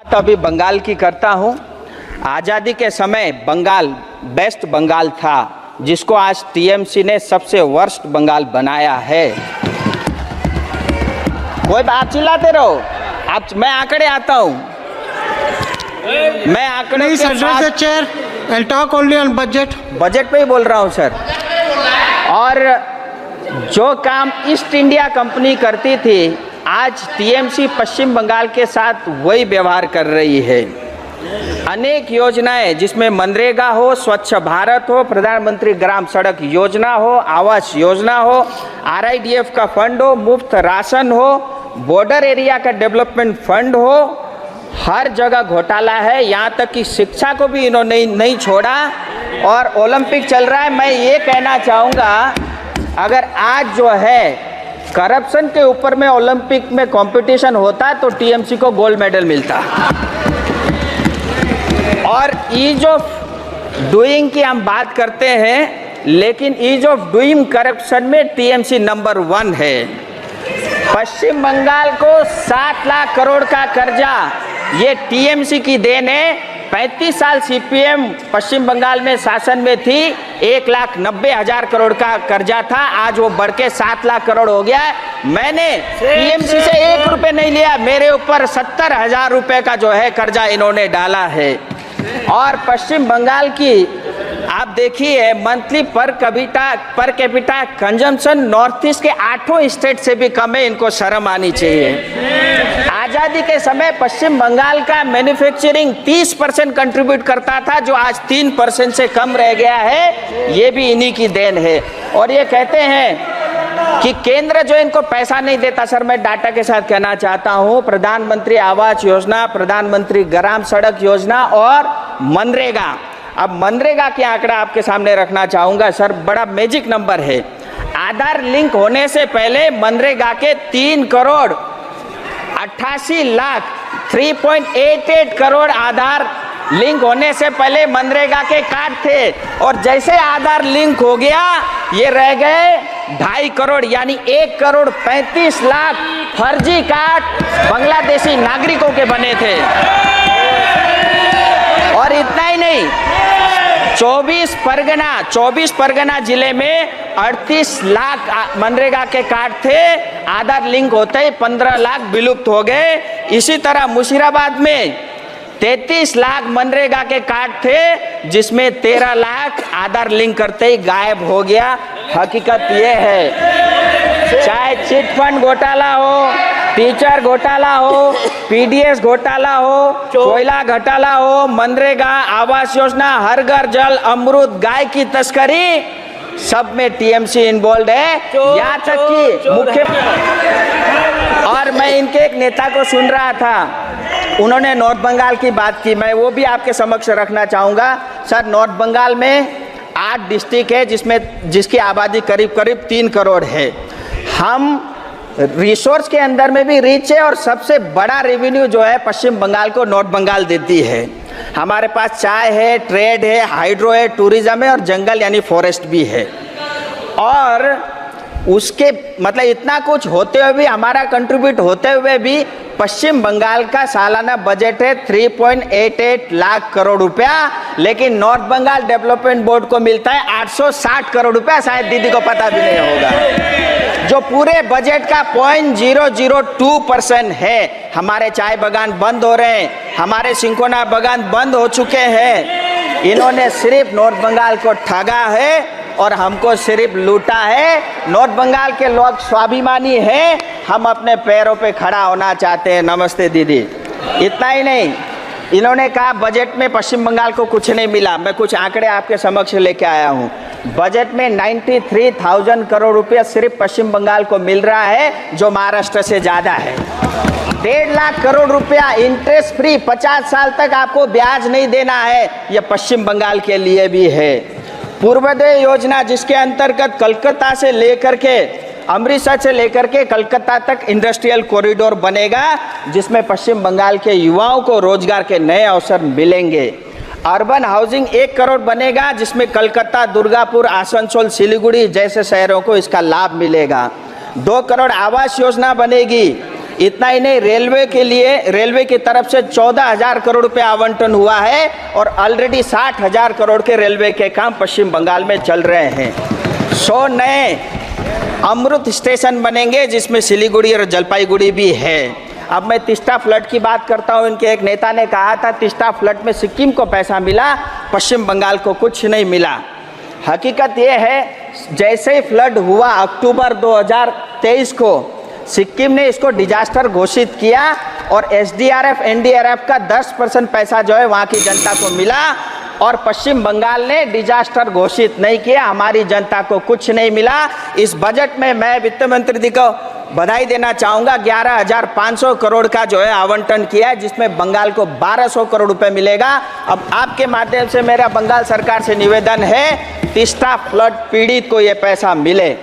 तो अभी बंगाल की करता हूँ। आज़ादी के समय बंगाल बेस्ट बंगाल था, जिसको आज टीएमसी ने सबसे वर्स्ट बंगाल बनाया है। कोई आप चिल्लाते रहो, मैं आंकड़े आता हूँ, मैं आंकड़े के साथ chair I'll talk only on budget। Budget पे ही बोल रहा हूँ सर। और जो काम ईस्ट इंडिया कंपनी करती थी, आज टीएमसी पश्चिम बंगाल के साथ वही व्यवहार कर रही है। अनेक योजनाएं, जिसमें मनरेगा हो, स्वच्छ भारत हो, प्रधानमंत्री ग्राम सड़क योजना हो, आवास योजना हो, आरआईडीएफ का फंड हो, मुफ्त राशन हो, बॉर्डर एरिया का डेवलपमेंट फंड हो, हर जगह घोटाला है। यहाँ तक कि शिक्षा को भी इन्होंने नहीं छोड़ा। और ओलंपिक चल रहा है, मैं ये कहना चाहूँगा, अगर आज जो है करप्शन के ऊपर में ओलंपिक में कंपटीशन होता तो टीएमसी को गोल्ड मेडल मिलता। और ईज ऑफ डूइंग की हम बात करते हैं, लेकिन ईज ऑफ डूइंग करप्शन में टीएमसी नंबर 1 है। पश्चिम बंगाल को 7 लाख करोड़ का कर्जा ये टीएमसी की देन है। 35 साल सीपीएम पश्चिम बंगाल में शासन में थी, 1,90,000 करोड़ का कर्जा था, आज वो बढ़ के 7 लाख करोड़ हो गया है। मैंने टीएमसी से 1 रुपये नहीं लिया, मेरे ऊपर 70,000 रुपये का जो है कर्जा इन्होंने डाला है। और पश्चिम बंगाल की आप देखिए monthly per capita consumption north east के 8 स्टेट से भी कम है, इनको शर्म आनी चाहिए। आज़ादी के समय पश्चिम बंगाल का मैन्युफैक्चरिंग 30% कंट्रीब्यूट करता था, जो आज 3% से कम रह गया है, ये भी इन्हीं की देन है। और ये कहते हैं कि केंद्र जो इनको पैसा नहीं देता, सर मैं डाटा के साथ कहना चाहता हूँ, प्रधानमंत्री आवास योजना, प्रधानमंत्री ग्राम सड़क योजना और मनरेगा। अब मनरेगा के आंकड़ा आपके सामने रखना चाहूँगा सर, बड़ा मैजिक नंबर है। आधार लिंक होने से पहले मनरेगा के 3,88,00,000 करोड़ आधार लिंक होने से पहले मनरेगा के कार्ड थे। और जैसे आधार लिंक हो गया, ये रह गए 2.5 करोड़, यानी 1,35,00,000 फर्जी कार्ड बांग्लादेशी नागरिकों के बने थे। और इतना ही नहीं, 24 परगना जिले में 38 लाख मनरेगा के कार्ड थे, आधार लिंक होते ही 15 लाख विलुप्त हो गए। इसी तरह मुशीराबाद में 33 लाख मनरेगा के कार्ड थे, जिसमें 13 लाख आधार लिंक करते ही गायब हो गया। हकीकत ये है, चाहे चिट फंड घोटाला हो, टीचर घोटाला हो, पीडीएस घोटाला हो, कोयला घोटाला हो, मनरेगा, आवास योजना, हर घर जल, अमृत, गाय की तस्करी, सब में टीएमसी इन्वॉल्व है। यहाँ तक कि मुख्य, और मैं इनके एक नेता को सुन रहा था, उन्होंने नॉर्थ बंगाल की बात की, मैं वो भी आपके समक्ष रखना चाहूँगा। सर नॉर्थ बंगाल में 8 डिस्ट्रिक्ट है, जिसकी आबादी करीब 3 करोड़ है। हम रिसोर्स के अंदर में भी रिच है, और सबसे बड़ा रेवेन्यू जो है पश्चिम बंगाल को नॉर्थ बंगाल देती है। हमारे पास चाय है, ट्रेड है, हाइड्रो है, टूरिज्म है, और जंगल यानी फॉरेस्ट भी है। और उसके मतलब इतना कुछ होते हुए भी, हमारा कंट्रीब्यूट होते हुए भी, पश्चिम बंगाल का सालाना बजट है 3.88 लाख करोड़ रुपया, लेकिन नॉर्थ बंगाल डेवलपमेंट बोर्ड को मिलता है 860 करोड़ रुपया। शायद दीदी को पता भी नहीं होगा, जो पूरे बजट का 0.002% है। हमारे चाय बागान बंद हो रहे हैं, हमारे सिंकोना बागान बंद हो चुके हैं। इन्होंने सिर्फ नॉर्थ बंगाल को ठगा है और हमको सिर्फ लूटा है। नॉर्थ बंगाल के लोग स्वाभिमानी हैं, हम अपने पैरों पे खड़ा होना चाहते हैं। नमस्ते दीदी। इतना ही नहीं, इन्होंने कहा बजट में पश्चिम बंगाल को कुछ नहीं मिला। मैं कुछ आंकड़े आपके समक्ष लेके आया हूँ। बजट में 93,000 करोड़ रुपया सिर्फ पश्चिम बंगाल को मिल रहा है, जो महाराष्ट्र से ज़्यादा है। 1.5 लाख करोड़ रुपया इंटरेस्ट फ्री, 50 साल तक आपको ब्याज नहीं देना है, यह पश्चिम बंगाल के लिए भी है। पूर्वोदय योजना, जिसके अंतर्गत कलकत्ता से लेकर के, अमृतसर से लेकर के कलकत्ता तक इंडस्ट्रियल कॉरिडोर बनेगा, जिसमें पश्चिम बंगाल के युवाओं को रोजगार के नए अवसर मिलेंगे। अर्बन हाउसिंग 1 करोड़ बनेगा, जिसमें कलकत्ता, दुर्गापुर, आसनसोल, सिलीगुड़ी जैसे शहरों को इसका लाभ मिलेगा। 2 करोड़ आवास योजना बनेगी। इतना ही नहीं, रेलवे के लिए रेलवे की तरफ से 14,000 करोड़ रुपए आवंटन हुआ है और ऑलरेडी 60,000 करोड़ के रेलवे के काम पश्चिम बंगाल में चल रहे हैं। 100 नए अमृत स्टेशन बनेंगे जिसमें सिलीगुड़ी और जलपाईगुड़ी भी है। अब मैं तिस्ता फ्लड की बात करता हूँ। इनके एक नेता ने कहा था तिस्ता फ्लड में सिक्किम को पैसा मिला, पश्चिम बंगाल को कुछ नहीं मिला। हकीकत ये है, जैसे ही फ्लड हुआ अक्टूबर 2023 को, सिक्किम ने इसको डिजास्टर घोषित किया और एसडीआरएफ एनडीआरएफ का 10% पैसा जो है वहाँ की जनता को मिला और पश्चिम बंगाल ने डिजास्टर घोषित नहीं किया, हमारी जनता को कुछ नहीं मिला। इस बजट में मैं वित्त मंत्री जी को बधाई देना चाहूँगा, 11,500 करोड़ का जो है आवंटन किया है, जिसमें बंगाल को 1,200 करोड़ रुपए मिलेगा। अब आपके माध्यम से मेरा बंगाल सरकार से निवेदन है, तिस्ता फ्लड पीड़ित को ये पैसा मिले।